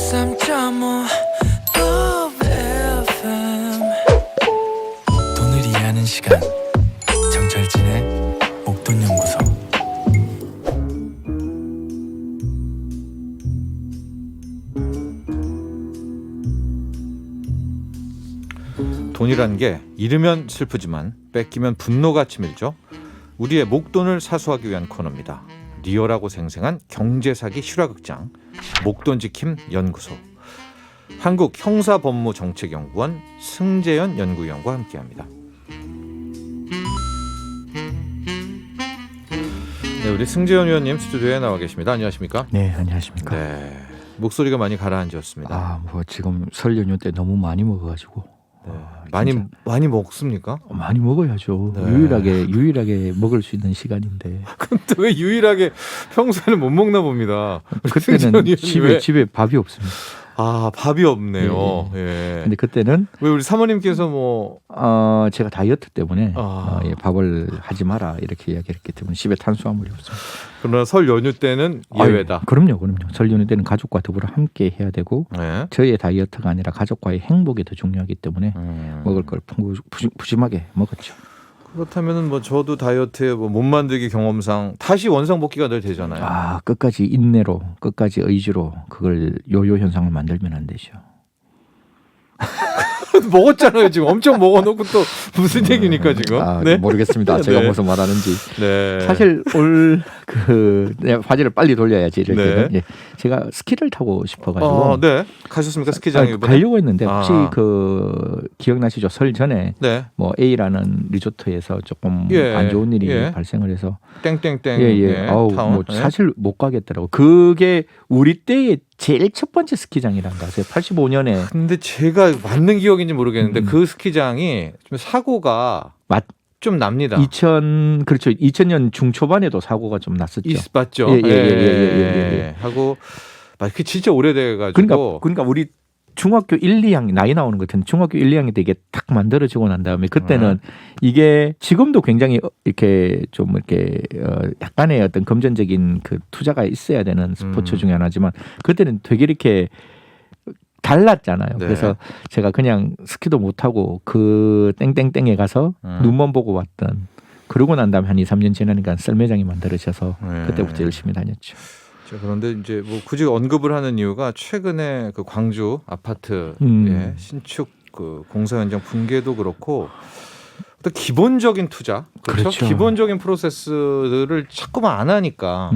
103.5 FM 돈을 이해하는 시간 정철진의 목돈연구소. 돈이란 게 잃으면 슬프지만 뺏기면 분노가 치밀죠. 우리의 목돈을 사수하기 위한 코너입니다. 리얼하고 생생한 경제사기 실화극장 목돈지킴 연구소. 한국형사법무정책연구원 승재현 연구위원과 함께합니다. 네, 우리 승재현 위원님 스튜디오에 나와 계십니다. 안녕하십니까? 네, 안녕하십니까? 네, 목소리가 많이 가라앉았습니다. 뭐 지금 설 연휴 때 너무 많이 먹어가지고. 네. 진짜. 많이 먹습니까? 많이 먹어야죠. 네. 유일하게 먹을 수 있는 시간인데. 근데 왜 유일하게 평소에는 못 먹나 봅니다. 그때는 왜? 집에 밥이 없습니다. 아, 밥이 없네요. 예. 근데 그때는 왜 우리 사모님께서 뭐 제가 다이어트 때문에 아. 밥을 하지 마라 이렇게 이야기했기 때문에 집에 탄수화물이 없습니다. 그러나 설 연휴 때는 예외다. 아유, 그럼요. 설 연휴 때는 가족과 더불어 함께 해야 되고 네. 저희의 다이어트가 아니라 가족과의 행복이 더 중요하기 때문에 먹을 걸 푸짐하게 먹었죠. 그렇다면은 뭐 저도 다이어트에 뭐 몸 만들기 경험상 다시 원상복귀가 늘 되잖아요. 끝까지 인내로, 끝까지 의지로 그걸 요요 현상을 만들면 안 되죠. 먹었잖아요. 지금 엄청 먹어놓고 또 무슨 얘기니까 지금. 네? 모르겠습니다. 제가 네. 무슨 말하는지. 네. 사실 화제를 빨리 돌려야지 이럴 네. 때는 제가 스키를 타고 싶어가지고. 네. 가셨습니까 스키장에 이번에? 가려고 했는데 혹시 아. 기억나시죠? 설 전에 네. 뭐 A라는 리조트에서 조금 예. 안 좋은 일이 예. 발생을 해서 땡땡땡. 타운. 뭐 사실 못 가겠더라고. 그게 우리 때의 제일 첫 번째 스키장이란 거 아세요? 85년에. 근데 제가 맞는 기억인지 모르겠는데 그 스키장이 좀 사고가 좀 납니다. 2000년 중초반에도 사고가 좀 났었죠. 맞죠. 예. 하고 그 진짜 오래돼가지고. 그러니까 우리 중학교 1, 2학년 나이 나오는 것 같은데 중학교 1, 2학년 때 이게 딱 만들어지고 난 다음에 그때는 이게 지금도 굉장히 이렇게 좀 이렇게 약간의 어떤 금전적인 그 투자가 있어야 되는 스포츠 중에 하나지만 그때는 되게 이렇게 달랐잖아요. 네. 그래서 제가 그냥 스키도 못하고 그 땡땡땡에 가서 눈만 보고 왔던 그러고 난 다음에 한 2, 3년 지나니까 썰매장이 만들어져서 그때부터 열심히 다녔죠. 자, 그런데 이제 뭐 굳이 언급을 하는 이유가 최근에 그 광주 아파트 신축 그 공사 현장 붕괴도 그렇고 또 기본적인 투자, 그렇죠? 기본적인 프로세스를 자꾸만 안 하니까.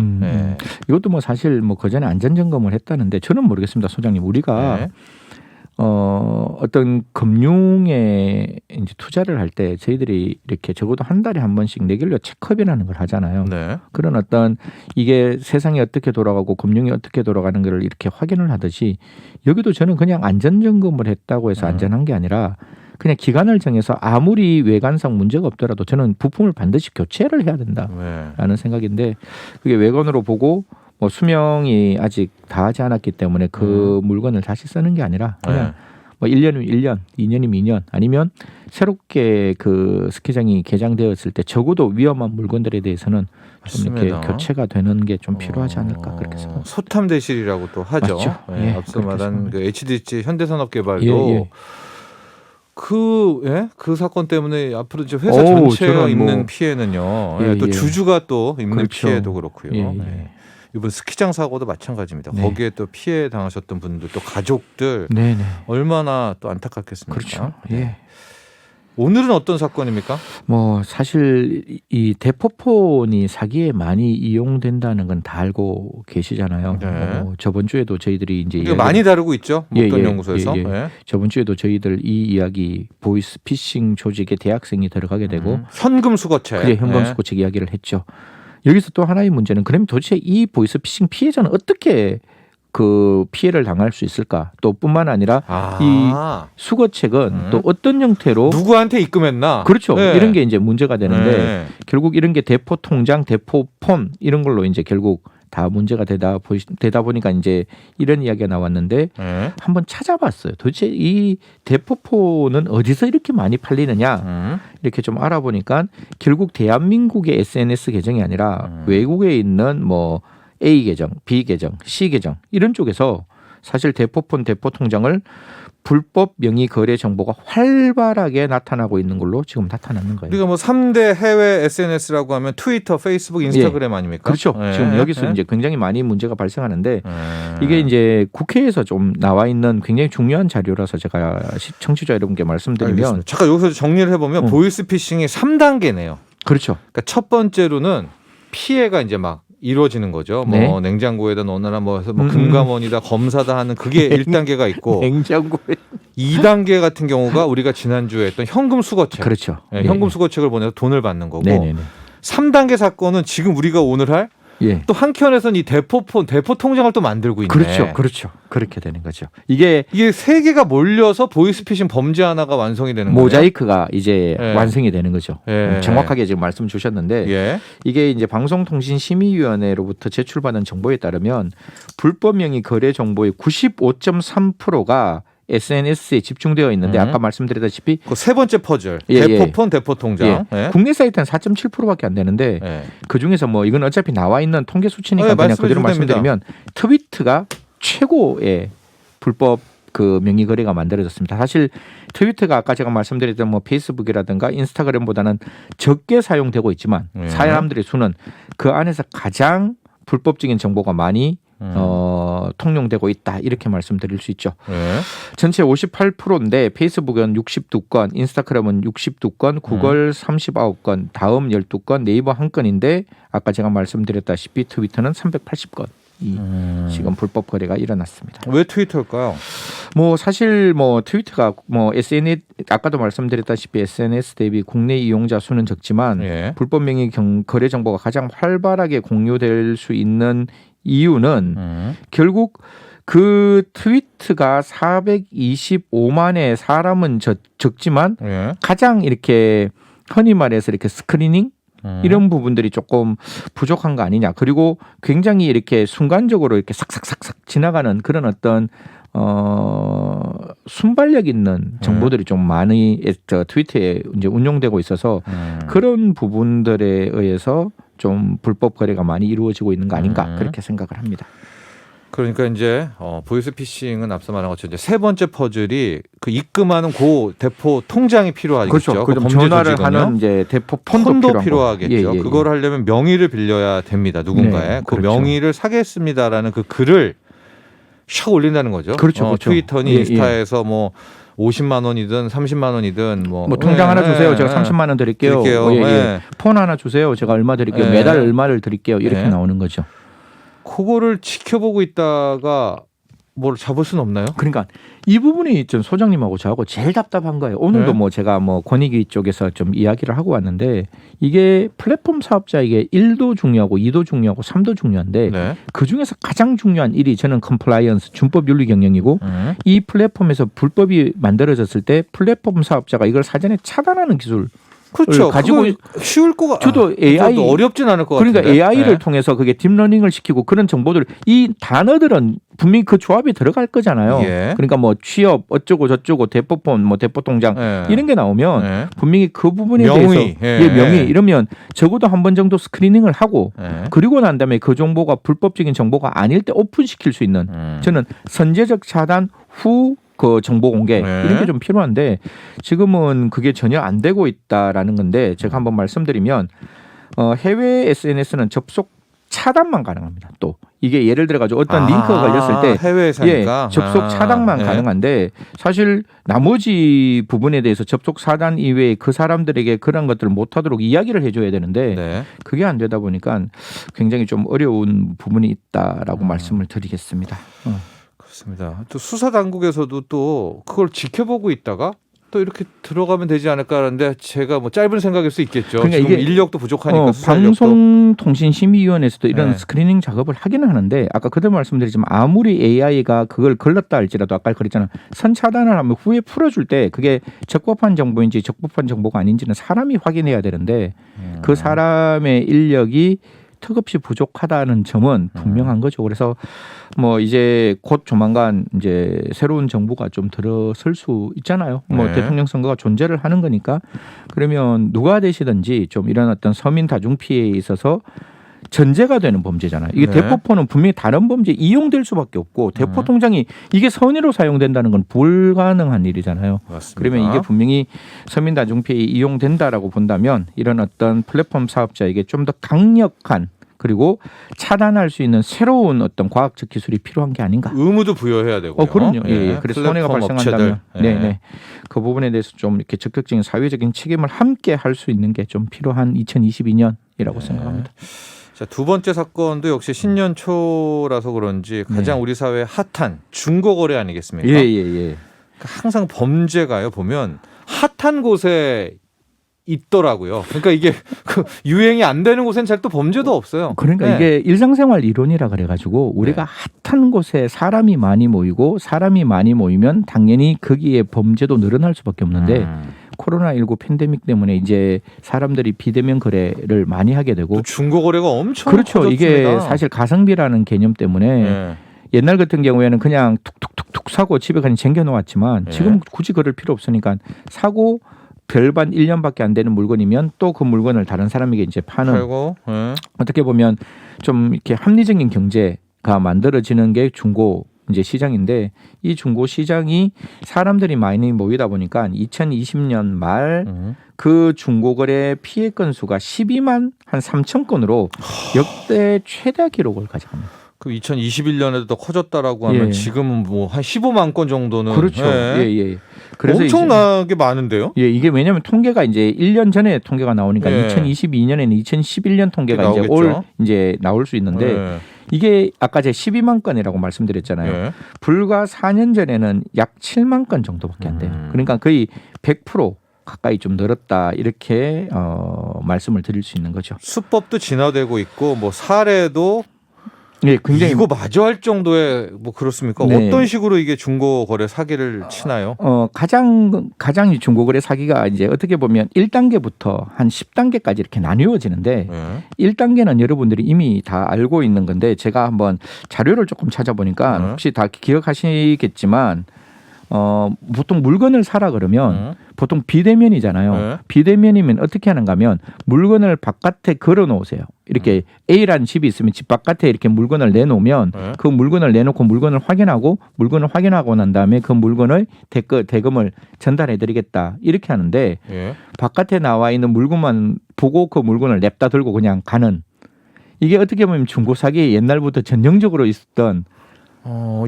이것도 뭐 사실 뭐 그전에 안전 점검을 했다는데 저는 모르겠습니다, 소장님. 우리가 어떤 금융에 이제 투자를 할 때 저희들이 이렇게 적어도 한 달에 한 번씩 레귤러 체크업이라는 걸 하잖아요. 네. 그런 어떤 이게 세상이 어떻게 돌아가고 금융이 어떻게 돌아가는 걸 이렇게 확인을 하듯이 여기도 저는 그냥 안전 점검을 했다고 해서 안전한 게 아니라 그냥 기간을 정해서 아무리 외관상 문제가 없더라도 저는 부품을 반드시 교체를 해야 된다라는 생각인데 그게 외관으로 보고 뭐 수명이 아직 다하지 않았기 때문에 그 물건을 다시 쓰는 게 아니라 그냥 뭐 1년이면 1년, 2년이면 2년 아니면 새롭게 그 스키장이 개장되었을 때 적어도 위험한 물건들에 대해서는 좀 이렇게 교체가 되는 게 좀 필요하지 않을까 그렇게 생각합니다. 소탐 대실이라고 또 하죠. 맞죠? 앞서 말한 그 HDC 현대산업개발도 그 사건 때문에 앞으로 이제 회사 전체가 입는 피해는요. 또 주주가 또 입는 피해도 그렇고요. 이번 스키장 사고도 마찬가지입니다. 거기에 또 피해 당하셨던 분들 또 가족들 얼마나 또 안타깝겠습니까? 그렇죠. 오늘은 어떤 사건입니까? 뭐 사실 이 대포폰이 사기에 많이 이용된다는 건 다 알고 계시잖아요. 저번 주에도 저희들이 이제 많이 다루고 있죠. 목돈연구소에서. 저번 주에도 저희들 이 이야기 보이스피싱 조직의 대학생이 들어가게 되고 현금 수거책. 그래 현금 수거책 이야기를 했죠. 여기서 또 하나의 문제는 그럼 도대체 이 보이스피싱 피해자는 어떻게 그 피해를 당할 수 있을까? 또 뿐만 아니라 이 수거책은 또 어떤 형태로 누구한테 입금했나? 그렇죠. 이런 게 이제 문제가 되는데 결국 이런 게 대포 통장, 대포 폰 이런 걸로 이제 결국 다 문제가 되다 보니까 이제 이런 이야기가 나왔는데 한번 찾아봤어요. 도대체 이 대포폰은 어디서 이렇게 많이 팔리느냐 이렇게 좀 알아보니까 결국 대한민국의 SNS 계정이 아니라 외국에 있는 뭐 A 계정, B 계정, C 계정 이런 쪽에서 사실 대포폰 대포 통장을 불법 명의 거래 정보가 활발하게 나타나고 있는 걸로 지금 나타나는 거예요. 우리가 뭐 3대 해외 SNS라고 하면 트위터, 페이스북, 인스타그램 아닙니까? 그렇죠. 예. 지금 여기서 예. 이제 굉장히 많이 문제가 발생하는데 이게 이제 국회에서 좀 나와 있는 굉장히 중요한 자료라서 제가 청취자 여러분께 말씀드리면 알겠습니다. 잠깐 여기서 정리를 해보면 보이스피싱이 3단계네요. 그렇죠. 그러니까 첫 번째로는 피해가 이제 막 이루어지는 거죠. 뭐 네. 냉장고에다 넣어놔라 뭐 해서 뭐 금감원이다 검사다 하는 그게 1단계가 있고 냉장고에 2단계 같은 경우가 우리가 지난주에 했던 현금 수거책. 그렇죠. 예, 현금 수거책을 보내서 돈을 받는 거고 네네네. 3단계 사건은 지금 우리가 오늘 할 예. 또 한켠에서는 이 대포 통장을 또 만들고 있네. 그렇죠. 그렇죠. 그렇게 되는 거죠. 이게 세 개가 몰려서 보이스피싱 범죄 하나가 완성이 되는 거예요. 모자이크가 이제 예. 완성이 되는 거죠. 예. 정확하게 지금 말씀 주셨는데 예. 이게 이제 방송통신심의위원회로부터 제출받은 정보에 따르면 불법 명의 거래 정보의 95.3%가 SNS에 집중되어 있는데 아까 말씀드렸다시피 그 세 번째 퍼즐 예, 대포폰 대포 통장. 예. 예. 국내 사이트는 4.7%밖에 안 되는데 예. 그 중에서 뭐 이건 어차피 나와 있는 통계 수치니까 네, 그냥 말씀해 그대로 주시면 됩니다. 말씀드리면 트위트가 최고의 불법 그 명의 거래가 만들어졌습니다. 사실 트위터가 아까 제가 말씀드렸던 뭐 페이스북이라든가 인스타그램보다는 적게 사용되고 있지만 사람들의 수는 그 안에서 가장 불법적인 정보가 많이 통용되고 있다 이렇게 말씀드릴 수 있죠. 예. 전체 58%인데 페이스북은 62건, 인스타그램은 62건, 구글 39건, 다음 12건, 네이버 1건인데 아까 제가 말씀드렸다시피 트위터는 380건. 지금 불법 거래가 일어났습니다. 왜 트위터일까요? 뭐 사실 뭐 트위터가 뭐 SNS 아까도 말씀드렸다시피 SNS 대비 국내 이용자 수는 적지만 예. 불법 명의 거래 정보가 가장 활발하게 공유될 수 있는 이유는 결국 그 트위트가 425만의 사람은 적지만 예. 가장 이렇게 흔히 말해서 이렇게 스크리닝 이런 부분들이 조금 부족한 거 아니냐. 그리고 굉장히 이렇게 순간적으로 이렇게 삭삭삭삭 지나가는 그런 어떤 순발력 있는 정보들이 좀 많이 트위터에 이제 운용되고 있어서 그런 부분들에 의해서 좀 불법 거래가 많이 이루어지고 있는 거 아닌가 그렇게 생각을 합니다. 그러니까 이제 보이스피싱은 앞서 말한 것처럼 이제 세 번째 퍼즐이 그 입금하는 고 대포 통장이 필요하겠죠. 그렇죠. 그 그럼 범죄 전화를 조직은요. 하는 이제 대포 폰도 필요하겠죠. 예. 그걸 하려면 명의를 빌려야 됩니다. 누군가의 네, 그 그렇죠. 명의를 사겠습니다라는 그 글을 샥 올린다는 거죠. 그렇죠, 그렇죠. 트위터니 예, 인스타에서 뭐 50만 원이든 30만 원이든 뭐 통장 하나 주세요. 제가 30만 원 드릴게요. 예. 폰 하나 주세요. 제가 얼마 드릴게요. 예. 매달 얼마를 드릴게요. 이렇게 예. 나오는 거죠. 그거를 지켜보고 있다가 뭘 잡을 수는 없나요? 그러니까 이 부분이 좀 소장님하고 저하고 제일 답답한 거예요. 오늘도 네. 뭐 제가 뭐 권익위 쪽에서 좀 이야기를 하고 왔는데 이게 플랫폼 사업자에게 1도 중요하고 2도 중요하고 3도 중요한데 네. 그 중에서 가장 중요한 일이 저는 컴플라이언스 준법 윤리 경영이고 이 플랫폼에서 불법이 만들어졌을 때 플랫폼 사업자가 이걸 사전에 차단하는 기술 그렇죠. 가지고 쉬울 거가 저도 AI 어렵진 않을 것 그러니까 같은데. AI를 네. 통해서 그게 딥러닝을 시키고 그런 정보들 이 단어들은 분명히 그 조합에 들어갈 거잖아요. 예. 그러니까 뭐 취업 어쩌고 저쩌고 대포폰 뭐 대포통장 예. 이런 게 나오면 예. 분명히 그 부분에 명의. 대해서 명의 이러면 적어도 한 번 정도 스크리닝을 하고 예. 그리고 난 다음에 그 정보가 불법적인 정보가 아닐 때 오픈시킬 수 있는 저는 선제적 차단 후 그 정보 공개 이런 게 좀 필요한데 지금은 그게 전혀 안 되고 있다라는 건데 제가 한번 말씀드리면 해외 SNS는 접속 차단만 가능합니다. 또 이게 예를 들어 가지고 어떤 링크가 걸렸을 때 해외에서니까 접속 차단만 가능한데 사실 나머지 부분에 대해서 접속 차단 이외에 그 사람들에게 그런 것들을 못하도록 이야기를 해줘야 되는데 네. 그게 안 되다 보니까 굉장히 좀 어려운 부분이 있다라고 말씀을 드리겠습니다. 그렇습니다. 또 수사 당국에서도 또 그걸 지켜보고 있다가 또 이렇게 들어가면 되지 않을까 하는데 제가 뭐 짧은 생각일 수 있겠죠. 그러니까 지금 이게 인력도 부족하니까 수사 인력도. 방송통신심의위원회에서도 이런 네. 스크리닝 작업을 하기는 하는데 아까 그대로 말씀드리지만 아무리 AI가 그걸 걸렀다 할지라도 아까 그랬잖아요. 선 차단을 하면 후에 풀어줄 때 그게 적법한 정보인지 적법한 정보가 아닌지는 사람이 확인해야 되는데 그 사람의 인력이 턱없이 부족하다는 점은 분명한 거죠. 그래서 뭐 이제 곧 조만간 이제 새로운 정부가 좀 들어설 수 있잖아요. 뭐 네. 대통령 선거가 존재를 하는 거니까 그러면 누가 되시든지 좀 이런 어떤 서민 다중 피해에 있어서 전제가 되는 범죄잖아요. 이게 네. 대포폰은 분명히 다른 범죄에 이용될 수밖에 없고 대포 통장이 이게 선의로 사용된다는 건 불가능한 일이잖아요. 맞습니다. 그러면 이게 분명히 서민다중피해에 이용된다라고 본다면 이런 어떤 플랫폼 사업자에게 좀 더 강력한 그리고 차단할 수 있는 새로운 어떤 과학적 기술이 필요한 게 아닌가. 의무도 부여해야 되고요. 그럼요. 예. 그래서 손해가 플랫폼 발생한다면, 업체들. 네. 그 부분에 대해서 좀 이렇게 적극적인 사회적인 책임을 함께 할 수 있는 게 좀 필요한 2022년이라고 생각합니다. 자, 두 번째 사건도 역시 신년 초라서 그런지 가장 우리 사회에 핫한 중고 거래 아니겠습니까? 예. 항상 범죄가요 보면 핫한 곳에 있더라고요. 그러니까 이게 그 유행이 안 되는 곳엔 잘 또 범죄도 없어요. 그러니까 네. 이게 일상생활 이론이라 그래가지고 우리가 핫한 곳에 사람이 많이 모이고 사람이 많이 모이면 당연히 거기에 범죄도 늘어날 수밖에 없는데 코로나19 팬데믹 때문에 이제 사람들이 비대면 거래를 많이 하게 되고 또 중고 거래가 엄청 그렇죠. 커졌습니다. 이게 사실 가성비라는 개념 때문에 네. 옛날 같은 경우에는 그냥 툭툭툭툭 사고 집에 그냥 쟁겨놓았지만 지금 굳이 그럴 필요 없으니까 사고 별반 1년밖에 안 되는 물건이면 또 그 물건을 다른 사람에게 이제 파는 팔고 어떻게 보면 좀 이렇게 합리적인 경제가 만들어지는 게 중고 이제 시장인데 이 중고 시장이 사람들이 많이 모이다 보니까 2020년 말 그 중고거래 피해 건수가 12만 한 3천 건으로 역대 최다 기록을 가져갑니다. 그 2021년에도 더 커졌다라고 하면 지금은 뭐 한 15만 건 정도는 그렇죠. 예. 그래서 엄청나게 많은데요. 예, 이게 왜냐하면 통계가 이제 1년 전에 통계가 나오니까 예. 2022년에는 2011년 통계가 이제 올 이제 나올 수 있는데 이게 아까 제가 12만 건이라고 말씀드렸잖아요. 불과 4년 전에는 약 7만 건 정도밖에 안 돼요. 그러니까 거의 100% 가까이 좀 늘었다 이렇게 말씀을 드릴 수 있는 거죠. 수법도 진화되고 있고 뭐 사례도 예, 굉장히 이거 마저 할 정도의 뭐 그렇습니까? 네. 어떤 식으로 이게 중고 거래 사기를 치나요? 가장 이 중고거래 사기가 이제 어떻게 보면 1단계부터 한 10단계까지 이렇게 나뉘어지는데 1단계는 여러분들이 이미 다 알고 있는 건데 제가 한번 자료를 조금 찾아보니까 혹시 다 기억하시겠지만 보통 물건을 사라 그러면 보통 비대면이잖아요. 비대면이면 어떻게 하는가 하면 물건을 바깥에 걸어 놓으세요. 이렇게 A라는 집이 있으면 집 바깥에 이렇게 물건을 내놓으면 그 물건을 내놓고 물건을 확인하고 난 다음에 그 물건의 대금을 전달해 드리겠다 이렇게 하는데 바깥에 나와 있는 물건만 보고 그 물건을 냅다 들고 그냥 가는 이게 어떻게 보면 중고 사기에 옛날부터 전형적으로 있었던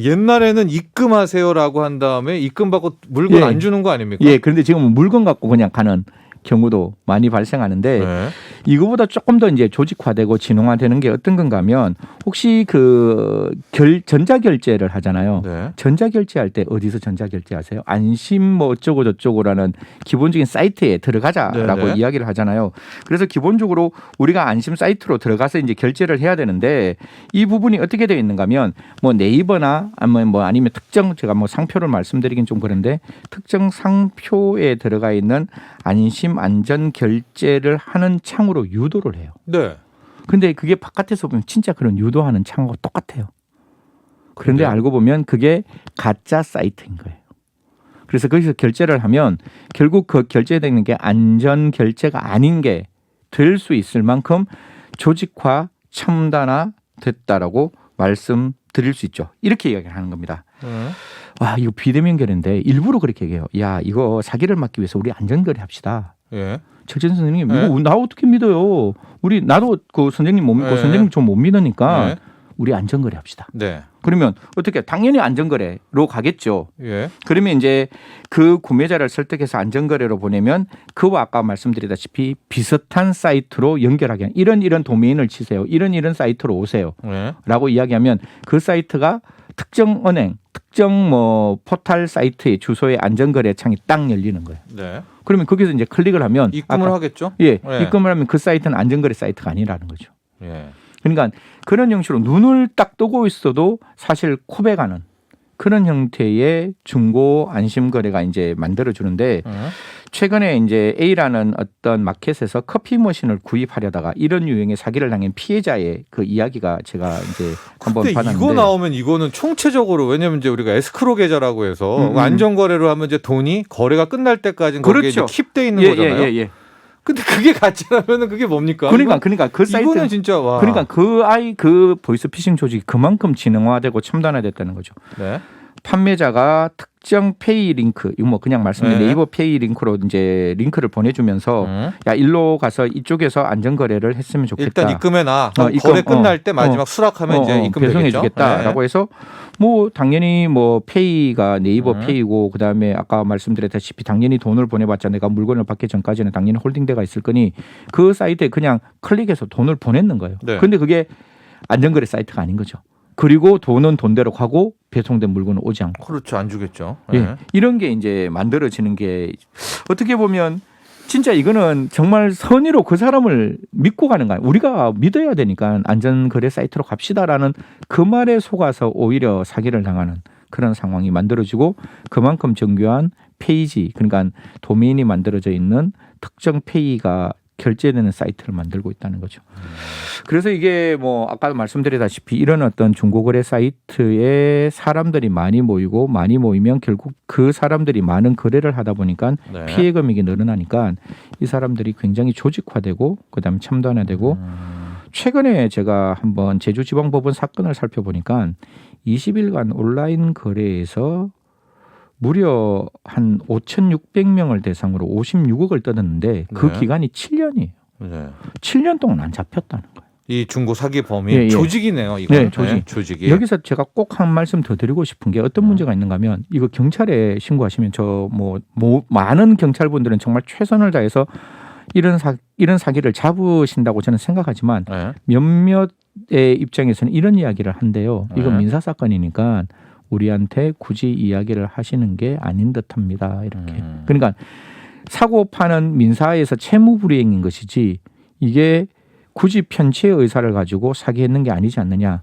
옛날에는 입금하세요라고 한 다음에 입금 받고 물건 안 주는 거 아닙니까? 예, 그런데 지금은 물건 갖고 그냥 가는 경우도 많이 발생하는데 이거보다 조금 더 이제 조직화되고 진흥화되는 게 어떤 건가 하면 혹시 그 전자결제를 하잖아요. 전자결제할 때 어디서 전자결제하세요? 안심 뭐 어쩌고 저쩌고라는 기본적인 사이트에 들어가자라고 이야기를 하잖아요. 그래서 기본적으로 우리가 안심 사이트로 들어가서 이제 결제를 해야 되는데 이 부분이 어떻게 되어 있는가 하면 뭐 네이버나 아니면 특정 제가 뭐 상표를 말씀드리긴 좀 그런데 특정 상표에 들어가 있는 안심 안전 결제를 하는 창으로 유도를 해요. 네. 근데 그게 바깥에서 보면 진짜 그런 유도하는 창하고 똑같아요. 그런데 알고 보면 그게 가짜 사이트인 거예요. 그래서 거기서 결제를 하면 결국 그 결제되는 게 안전 결제가 아닌 게 될 수 있을 만큼 조직화 첨단화 됐다라고 말씀드릴 수 있죠. 이렇게 이야기를 하는 겁니다. 와, 이거 비대면 거래인데 일부러 그렇게 얘기해요. 야, 이거 사기를 막기 위해서 우리 안전거래 합시다. 최진 선생님, 이거 나 어떻게 믿어요? 나도 그 선생님 못 믿고 선생님 좀 못 믿으니까 우리 안전거래 합시다. 그러면 어떻게 당연히 안전거래로 가겠죠. 그러면 이제 그 구매자를 설득해서 안전거래로 보내면 그와 아까 말씀드리다시피 비슷한 사이트로 연결하게 이런 도메인을 치세요. 이런 사이트로 오세요. 라고 이야기하면 그 사이트가 특정 은행, 특정 뭐 포털 사이트의 주소에 안전거래 창이 딱 열리는 거예요. 그러면 거기서 이제 클릭을 하면 입금을 하겠죠. 입금을 하면 그 사이트는 안전거래 사이트가 아니라는 거죠. 그러니까 그런 형식으로 눈을 딱 뜨고 있어도 사실 코백하는 그런 형태의 중고 안심 거래가 이제 만들어 주는데 최근에 이제 A라는 어떤 마켓에서 커피 머신을 구입하려다가 이런 유형의 사기를 당한 피해자의 그 이야기가 제가 이제 한번 봤는데 이거 나오면 이거는 총체적으로 왜냐면 이제 우리가 에스크로 계좌라고 해서 안전 거래로 하면 이제 돈이 거래가 끝날 때까지는 거기에 이제 킵돼 있는 거잖아요. 근데 그게 가짜라면은 그게 뭡니까? 그러니까 그 사이트 이거는 진짜 와. 그러니까 그 보이스피싱 조직이 그만큼 지능화되고 첨단화됐다는 거죠. 네. 판매자가 특정 페이 링크, 이거 뭐 그냥 말씀드린 네. 네이버 페이 링크로 이제 링크를 보내주면서 야 일로 가서 이쪽에서 안전거래를 했으면 좋겠다. 일단 입금해놔. 입금, 거래 끝날 때 마지막 수락하면 이제 입금 배송해주겠다라고 해서 뭐 당연히 뭐 페이가 네이버 페이고 그 다음에 아까 말씀드렸다시피 당연히 돈을 보내봤자 내가 물건을 받기 전까지는 당연히 홀딩대가 있을 거니 그 사이트에 그냥 클릭해서 돈을 보냈는 거예요. 네. 근데 그게 안전거래 사이트가 아닌 거죠. 그리고 돈은 돈대로 가고 배송된 물건은 오지 않고. 그렇죠. 안 주겠죠. 예. 네. 이런 게 이제 만들어지는 게 어떻게 보면 진짜 이거는 정말 선의로 그 사람을 믿고 가는 거야. 우리가 믿어야 되니까 안전거래 사이트로 갑시다라는 그 말에 속아서 오히려 사기를 당하는 그런 상황이 만들어지고 그만큼 정교한 페이지 그러니까 도메인이 만들어져 있는 특정 페이가 결제되는 사이트를 만들고 있다는 거죠. 그래서 이게 뭐 아까도 말씀드렸다시피 이런 어떤 중고거래 사이트에 사람들이 많이 모이고 많이 모이면 결국 그 사람들이 많은 거래를 하다 보니까 네. 피해 금액이 늘어나니까 이 사람들이 굉장히 조직화되고 그다음에 첨단화되고 최근에 제가 한번 제주지방법원 사건을 살펴보니까 20일간 온라인 거래에서 무려 한 5,600명을 대상으로 56억을 뜯었는데 그 네. 기간이 7년이에요. 네. 7년 동안 안 잡혔다는 거예요. 이 중고 사기 범인 예. 조직이네요. 이거. 네, 조직. 조직이. 여기서 제가 꼭 한 말씀 더 드리고 싶은 게 어떤 문제가 있는가 하면 이거 경찰에 신고하시면 저 뭐 많은 경찰분들은 정말 최선을 다해서 이런 사기를 잡으신다고 저는 생각하지만 네. 몇몇의 입장에서는 이런 이야기를 한대요. 이건 네. 민사 사건이니까 우리한테 굳이 이야기를 하시는 게 아닌 듯합니다. 이렇게. 그러니까 사고 파는 민사에서 채무불이행인 것이지 이게 굳이 편취의 의사를 가지고 사기했는 게 아니지 않느냐.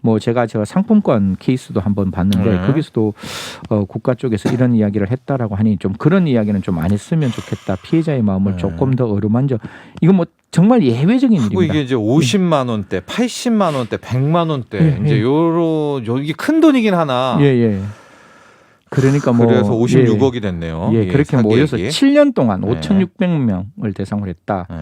뭐 제가 저 상품권 케이스도 한번 봤는데 거기서도 국가 쪽에서 이런 이야기를 했다라고 하니 좀 그런 이야기는 좀 안 했으면 좋겠다. 피해자의 마음을 조금 더 어루만져. 이거 뭐 정말 예외적인 그리고 일입니다. 이게 이제 50만 원대, 80만 원대, 100만 원대 예, 이제 예. 이게 큰 돈이긴 하나. 예. 그러니까 뭐 그래서 56억이 됐네요. 예, 이 그렇게 모여서 사기액이. 7년 동안 네. 5,600명을 대상으로 했다. 네,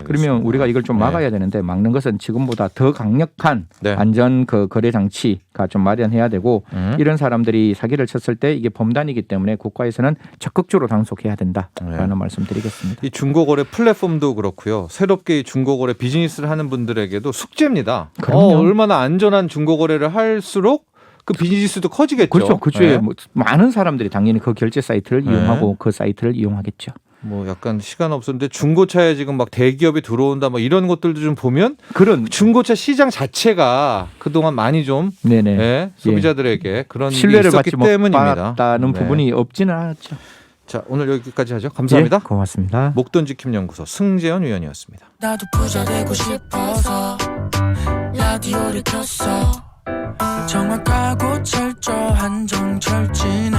그러면 알겠습니다. 우리가 이걸 좀 막아야 되는데 막는 것은 지금보다 더 강력한 네. 안전 그 거래 장치가 좀 마련해야 되고 이런 사람들이 사기를 쳤을 때 이게 범단이기 때문에 국가에서는 적극적으로 단속해야 된다라는 네. 말씀드리겠습니다. 이 중고거래 플랫폼도 그렇고요. 새롭게 이 중고거래 비즈니스를 하는 분들에게도 숙제입니다. 그럼요. 얼마나 안전한 중고거래를 할수록 그 비즈니스도 커지겠죠. 그렇죠. 그중에 네. 뭐 많은 사람들이 당연히 그 결제 사이트를 네. 이용하고 그 사이트를 이용하겠죠. 뭐 약간 시간 없었는데 중고차에 지금 막 대기업이 들어온다 뭐 이런 것들도 좀 보면 그런 중고차 시장 자체가 그동안 많이 좀 네네 예, 소비자들에게 그런 일이 신뢰를 있었기 받지 때문입니다. 못했다는 네. 부분이 없지는 않았죠. 자, 오늘 여기까지 하죠. 감사합니다. 예, 고맙습니다. 목돈지킴연구소 승재현 위원이었습니다. 나도 부자 되고 싶어서 라디오를 켰어. 정확하고 철저한 정철진